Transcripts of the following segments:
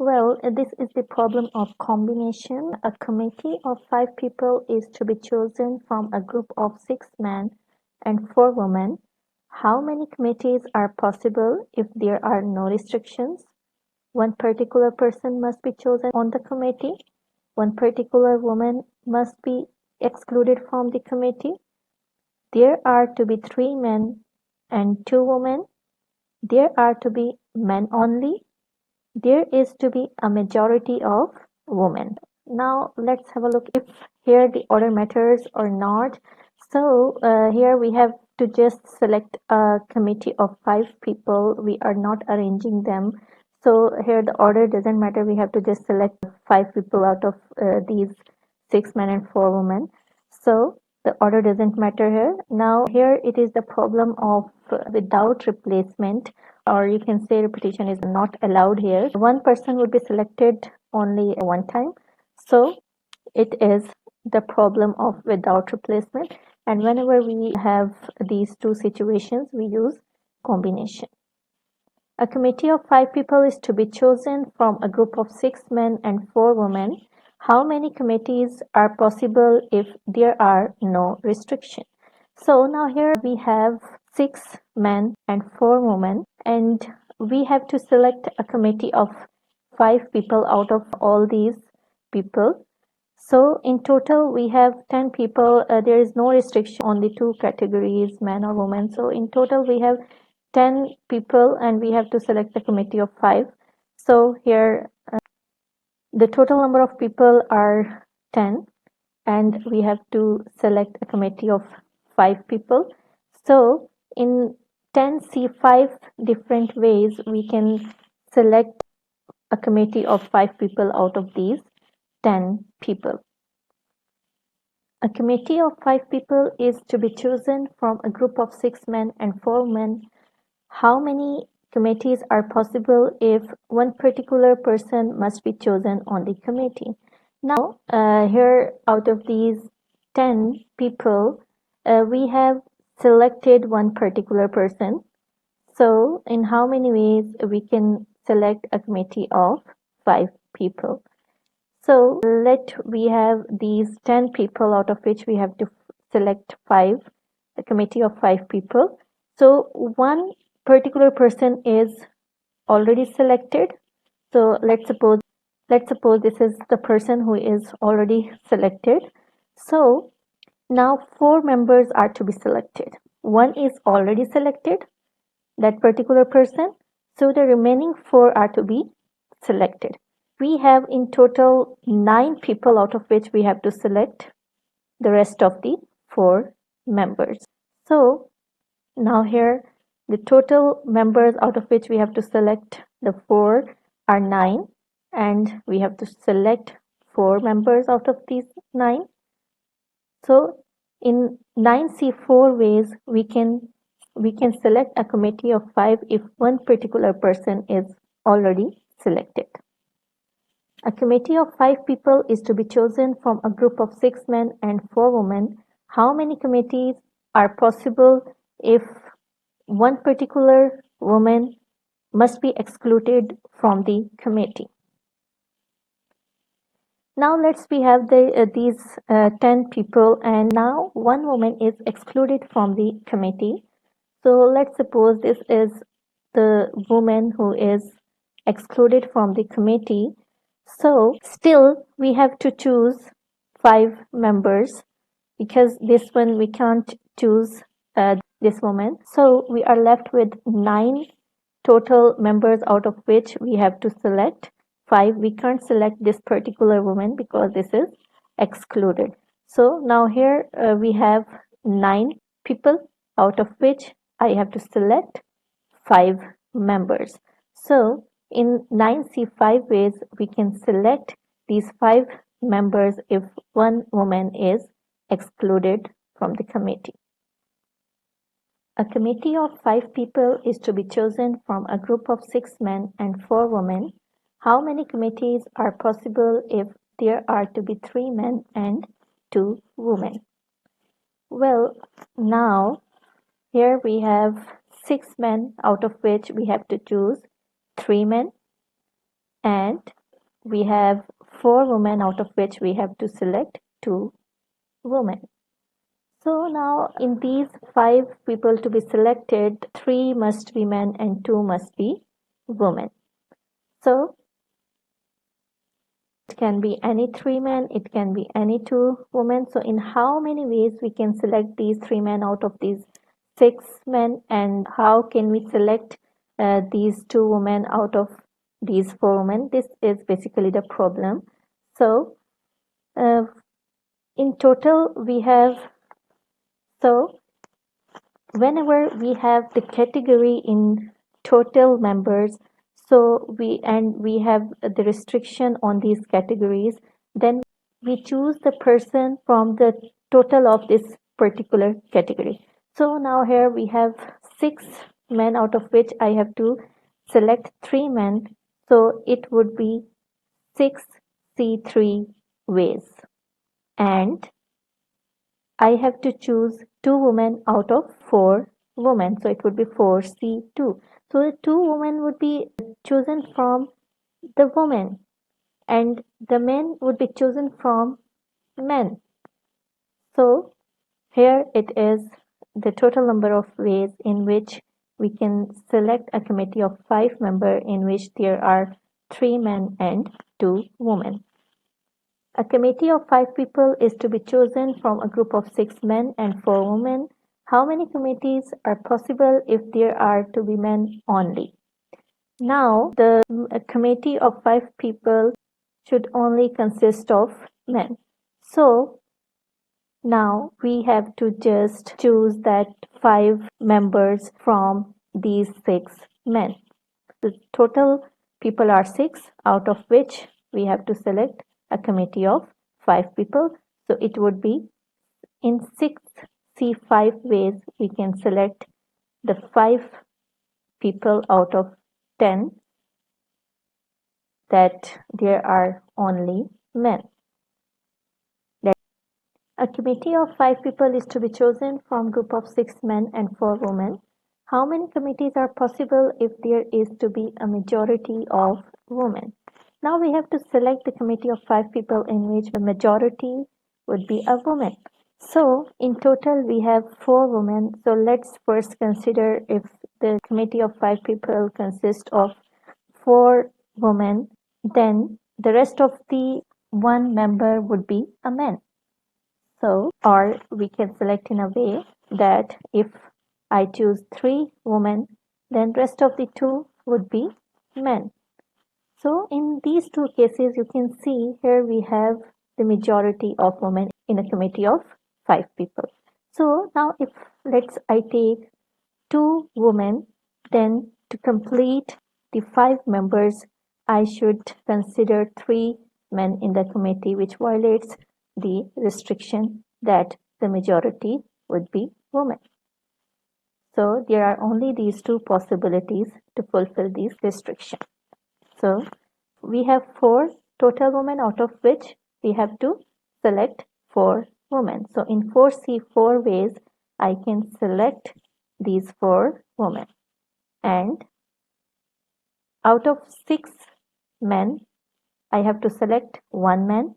This is the problem of combination. A committee of 5 people is to be chosen from a group of 6 men and 4 women. How many committees are possible if there are no restrictions? One particular person must be chosen on the committee. One particular woman must be excluded from the committee. There are to be 3 men and 2 women. There are to be men only. There is to be a majority of women. Now let's have a look if here the order matters or not. So here we have to just select a committee of 5 people. We are not arranging them. So here the order doesn't matter. We have to just select 5 people out of these 6 men and 4 women. So the order doesn't matter here. Now here it is the problem of without replacement, or you can say repetition is not allowed here. One person would be selected only one time. So it is the problem of without replacement. And whenever we have these two situations, we use combination. A committee of 5 people is to be chosen from a group of 6 men and 4 women. How many committees are possible if there are no restriction? So now here we have 6 men and 4 women, and we have to select a committee of 5 people out of all these people. So in total we have 10 people. There is no restriction on the two categories, man or woman. So in total we have 10 people and we have to select a committee of 5. So here the total number of people are 10 and we have to select a committee of 5 people. So in 10C5 different ways we can select a committee of 5 people out of these 10 people. A committee of 5 people is to be chosen from a group of 6 men and 4 women. How many committees are possible if one particular person must be chosen on the committee? Now, here out of these 10 people, we have selected one particular person. So, in how many ways we can select a committee of 5 people? So we have these 10 people out of which we have to select 5, a committee of 5 people. So one particular person is already selected. So let's suppose this is the person who is already selected. So now 4 members are to be selected. One is already selected, that particular person. So the remaining 4 are to be selected. We have in total 9 people out of which we have to select the rest of the 4 members. So now here the total members out of which we have to select the 4 are 9, and we have to select 4 members out of these 9. So in 9C4 ways we can select a committee of 5 if one particular person is already selected. A committee of 5 people is to be chosen from a group of 6 men and 4 women. How many committees are possible if one particular woman must be excluded from the committee? Now we have these 10 people, and now one woman is excluded from the committee. So let's suppose this is the woman who is excluded from the committee. So still we have to choose 5 members, because this one we can't choose this woman. So we are left with 9 total members out of which we have to select 5. We can't select this particular woman because this is excluded. So now here we have 9 people out of which I have to select 5 members. So in 9C5 ways we can select these 5 members if one woman is excluded from the committee. A committee of 5 people is to be chosen from a group of 6 men and 4 women. How many committees are possible if there are to be 3 men and 2 women? Well, now here we have 6 men out of which we have to choose 3 men and we have 4 women, out of which we have to select 2 women. So now in these 5 people to be selected, 3 must be men and 2 must be women. So it can be any 3 men, it can be any 2 women. So in how many ways we can select these 3 men out of these 6 men, and how can we select these 2 women out of these 4 women? This is basically the problem. So in total we have, so whenever we have the category in total members, so we have the restriction on these categories, then we choose the person from the total of this particular category. So now here we have 6 men, out of which I have to select 3 men, so it would be 6C3 ways, and I have to choose 2 women out of 4 women, so it would be 4C2. So the 2 women would be chosen from the women, and the men would be chosen from men. So here it is the total number of ways in which we can select a committee of 5 members, in which there are 3 men and 2 women. A committee of 5 people is to be chosen from a group of 6 men and 4 women. How many committees are possible if there are to be men only? Now, the committee of 5 people should only consist of men. So, now we have to just choose that 5 members from these 6 men. The total people are 6, out of which we have to select a committee of 5 people. So it would be in 6C5 ways we can select the 5 people out of 10 that there are only men. A committee of 5 people is to be chosen from group of 6 men and 4 women. How many committees are possible if there is to be a majority of women? Now we have to select the committee of 5 people in which the majority would be a woman. So in total we have 4 women. So let's first consider if the committee of 5 people consists of 4 women, then the rest of the 1 member would be a man. So, or we can select in a way that if I choose 3 women, then rest of the 2 would be men. So in these 2 cases, you can see here we have the majority of women in a committee of 5 people. So now if I take 2 women, then to complete the 5 members, I should consider 3 men in the committee, which violates the restriction that the majority would be women. So there are only these 2 possibilities to fulfill these restrictions. So we have 4 total women, out of which we have to select 4 women. So in 4C4 ways, I can select these 4 women. And out of 6 men, I have to select 1 man.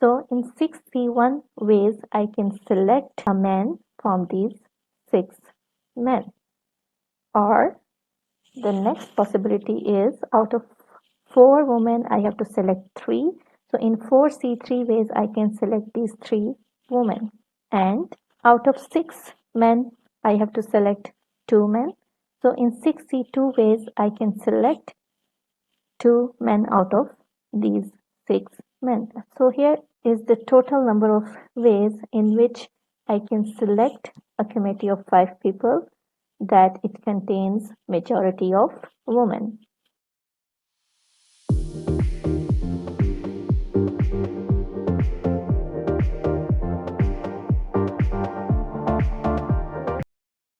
So in 6C1 ways, I can select a man from these 6 men. Or the next possibility is out of 4 women, I have to select 3. So in 4C3 ways, I can select these 3 women. And out of 6 men, I have to select 2 men. So in 6C2 ways, I can select 2 men out of these 6 men. So here is the total number of ways in which I can select a committee of 5 people that it contains majority of women.